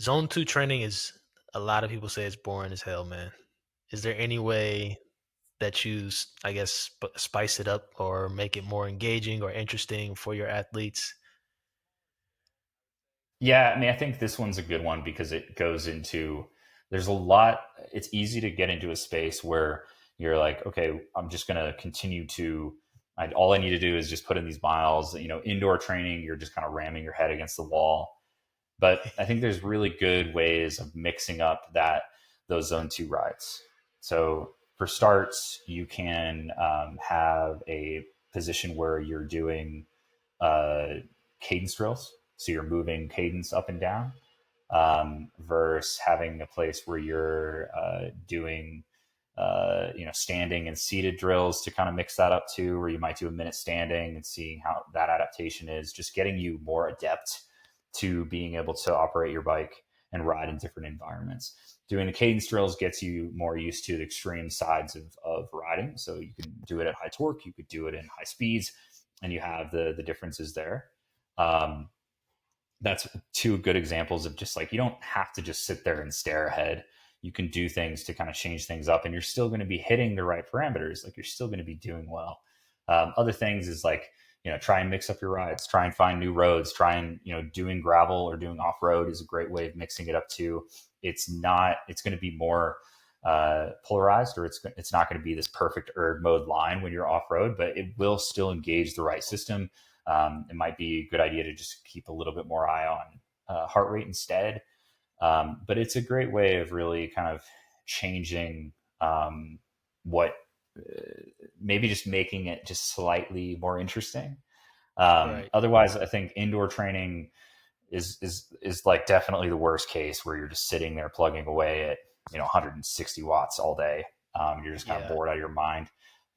Zone two training is a lot of people say it's boring as hell, man. Is there any way that you, I guess, spice it up or make it more engaging or interesting for your athletes? Yeah, I mean, I think this one's a good one because it goes into, there's a lot, it's easy to get into a space where you're like, okay, I'm just going to continue to, all I need to do is just put in these miles. Indoor training, you're just kind of ramming your head against the wall. But I think there's really good ways of mixing up those zone two rides. So for starts, you can have a position where you're doing uh, cadence drills. So you're moving cadence up and down, versus having a place where you're doing, standing and seated drills to kind of mix that up too, where you might do a minute standing and seeing how that adaptation is, just getting you more adept to being able to operate your bike and ride in different environments. Doing the cadence drills gets you more used to the extreme sides of riding. So you can do it at high torque, you could do it in high speeds, and you have the differences there. Um, that's two good examples of just like, you don't have to just sit there and stare ahead. You can do things to kind of change things up, and you're still going to be hitting the right parameters. Like, you're still going to be doing well. Other things is like, try and mix up your rides, try and find new roads, try and, doing gravel or doing off road is a great way of mixing it up too. It's going to be more polarized, or it's not going to be this perfect erg mode line when you're off road, but it will still engage the right system. It might be a good idea to just keep a little bit more eye on heart rate instead. But it's a great way of really kind of changing what maybe just making it just slightly more interesting. Right. Otherwise, I think indoor training is like definitely the worst case, where you're just sitting there plugging away at 160 watts all day. You're just kind of Yeah. bored out of your mind.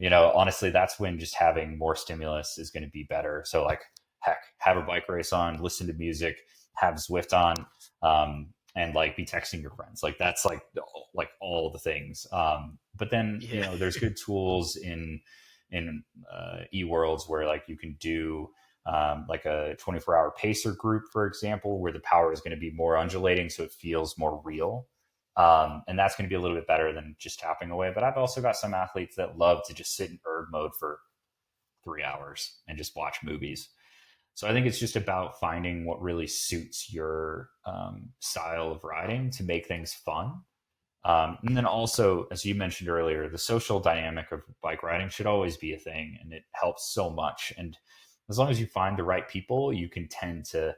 Honestly, that's when just having more stimulus is going to be better. So like, heck, have a bike race on, listen to music, have Zwift on, and like be texting your friends. Like, that's like all the things. But then Yeah. there's good tools in eWorlds where like you can do like a 24-hour pacer group, for example, where the power is going to be more undulating, so it feels more real. And that's going to be a little bit better than just tapping away. But I've also got some athletes that love to just sit in erg mode for 3 hours and just watch movies. So I think it's just about finding what really suits your style of riding to make things fun. And then also, as you mentioned earlier, the social dynamic of bike riding should always be a thing, and it helps so much. And as long as you find the right people, you can tend to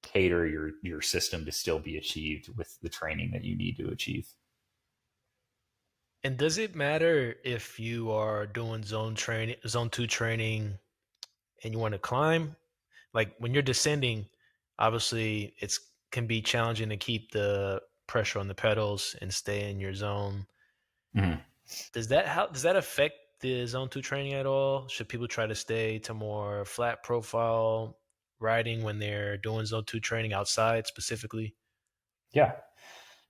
cater your system to still be achieved with the training that you need to achieve. And does it matter if you are doing zone two training, and you want to climb? Like when you're descending, obviously it's can be challenging to keep the pressure on the pedals and stay in your zone. Mhm. Does that affect the zone two training at all? Should people try to stay to more flat profile riding when they're doing zone two training outside specifically? Yeah,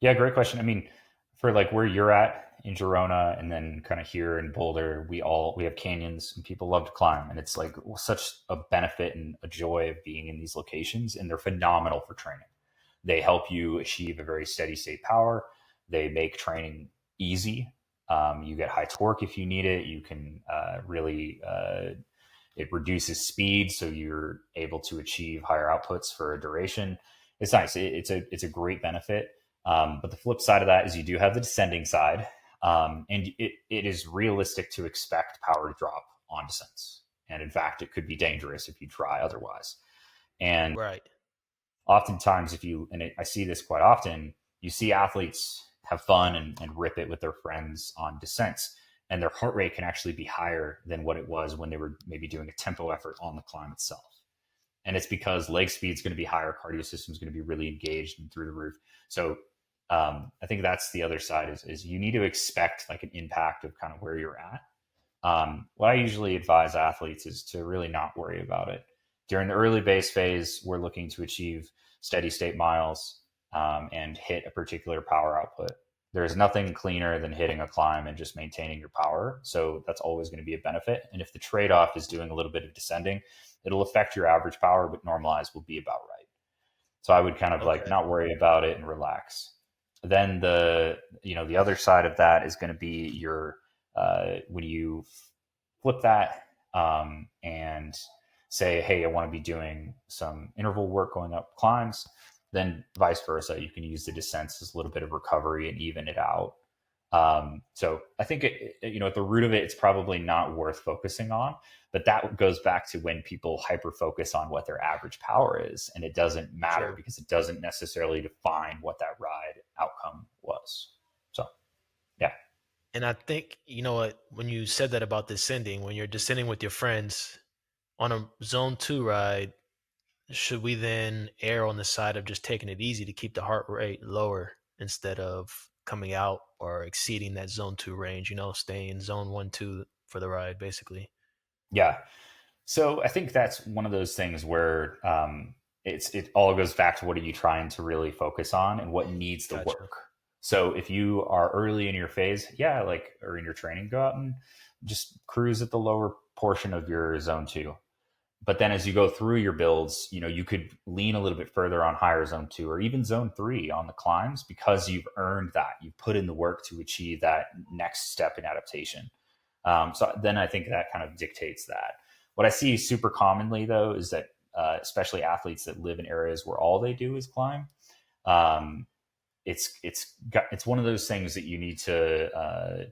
yeah, great question. I mean, for like where you're at in Girona, and then kind of here in Boulder, we have canyons and people love to climb, and it's like such a benefit and a joy of being in these locations, and they're phenomenal for training. They help you achieve a very steady state power. They make training easy. You get high torque if you need it. You can really it reduces speed, so you're able to achieve higher outputs for a duration. It's nice. It's a great benefit. But the flip side of that is you do have the descending side, and it is realistic to expect power to drop on descents. And in fact, it could be dangerous if you try otherwise. And Right. oftentimes, I see this quite often, you see athletes have fun and rip it with their friends on descents, and their heart rate can actually be higher than what it was when they were maybe doing a tempo effort on the climb itself. And it's because leg speed is going to be higher, cardio system is going to be really engaged and through the roof. So I think that's the other side is you need to expect like an impact of kind of where you're at. What I usually advise athletes is to really not worry about it. During the early base phase, we're looking to achieve steady state miles, and hit a particular power output. There's nothing cleaner than hitting a climb and just maintaining your power. So that's always going to be a benefit. And if the trade off is doing a little bit of descending, it'll affect your average power, but normalized will be about right. So I would kind of like Okay. not worry about it and relax. Then the other side of that is going to be your when you flip that and say, hey, I want to be doing some interval work going up climbs, then vice versa. You can use the descents as a little bit of recovery and even it out. So I think at the root of it, it's probably not worth focusing on, but that goes back to when people hyper focus on what their average power is, and it doesn't matter True. because it doesn't necessarily define what that ride outcome was. So yeah, And I think, you know what, when you said that about descending, when you're descending with your friends on a zone two ride, should we then err on the side of just taking it easy to keep the heart rate lower instead of coming out or exceeding that zone two range, staying in zone one, two for the ride, basically? yeah. So I think that's one of those things where it all goes back to what are you trying to really focus on and what needs the Gotcha. work. So if you are early in your phase, yeah, like or in your training, go out and just cruise at the lower portion of your zone two. But then as you go through your builds, you could lean a little bit further on higher zone two or even zone three on the climbs because you've earned that. You've put in the work to achieve that next step in adaptation. So then I think that kind of dictates that. What I see super commonly though is that especially athletes that live in areas where all they do is climb, um, it's one of those things that you need to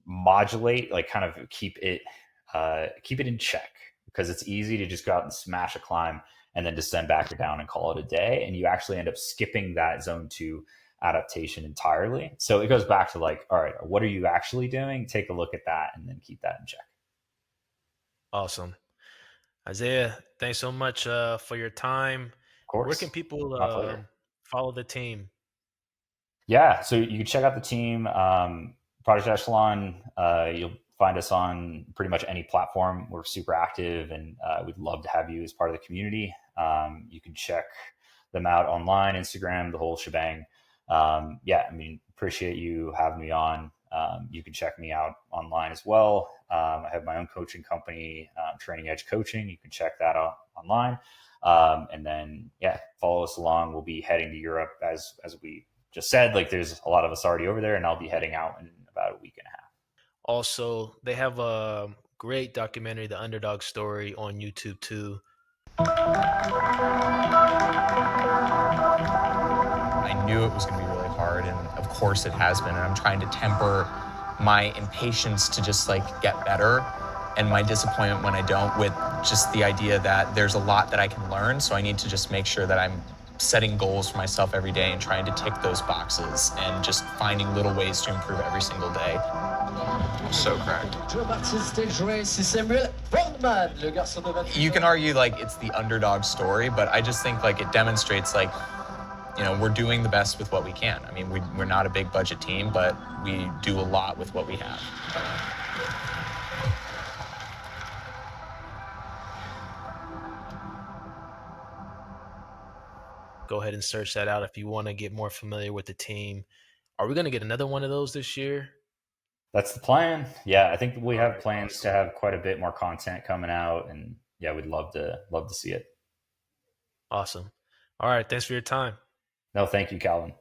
modulate, like kind of keep it in check because it's easy to just go out and smash a climb and then descend back or down and call it a day, and you actually end up skipping that zone two adaptation entirely. So it goes back to like, all right, what are you actually doing? Take a look at that and then keep that in check. Awesome. Isaiah, thanks so much for your time. Of Where can course, people my pleasure. follow the team? Yeah, so you can check out the team, Project Echelon. You'll find us on pretty much any platform. We're super active, and we'd love to have you as part of the community. You can check them out online, Instagram, the whole shebang. Yeah, I mean, appreciate you having me on. You can check me out online as well. I have my own coaching company, Training Edge Coaching. You can check that out online. And then, yeah, follow us along. We'll be heading to Europe as we just said. Like, there's a lot of us already over there, and I'll be heading out in about a week and a half. Also, they have a great documentary, The Underdog Story, on YouTube too. I knew it was going to be really hard, and of course it has been. And I'm trying to temper my impatience to just like get better and my disappointment when I don't with just the idea that there's a lot that I can learn. So I need to just make sure that I'm setting goals for myself every day and trying to tick those boxes and just finding little ways to improve every single day. So cracked. You can argue like it's the underdog story, but I just think like it demonstrates like, we're doing the best with what we can. I mean, we're not a big budget team, but we do a lot with what we have. Go ahead and search that out if you want to get more familiar with the team. Are we going to get another one of those this year? That's the plan. Yeah, I think we All have right, plans to awesome. have quite a bit more content coming out, and yeah, we'd love to see it. Awesome. All right, thanks for your time. No, thank you, Calvin.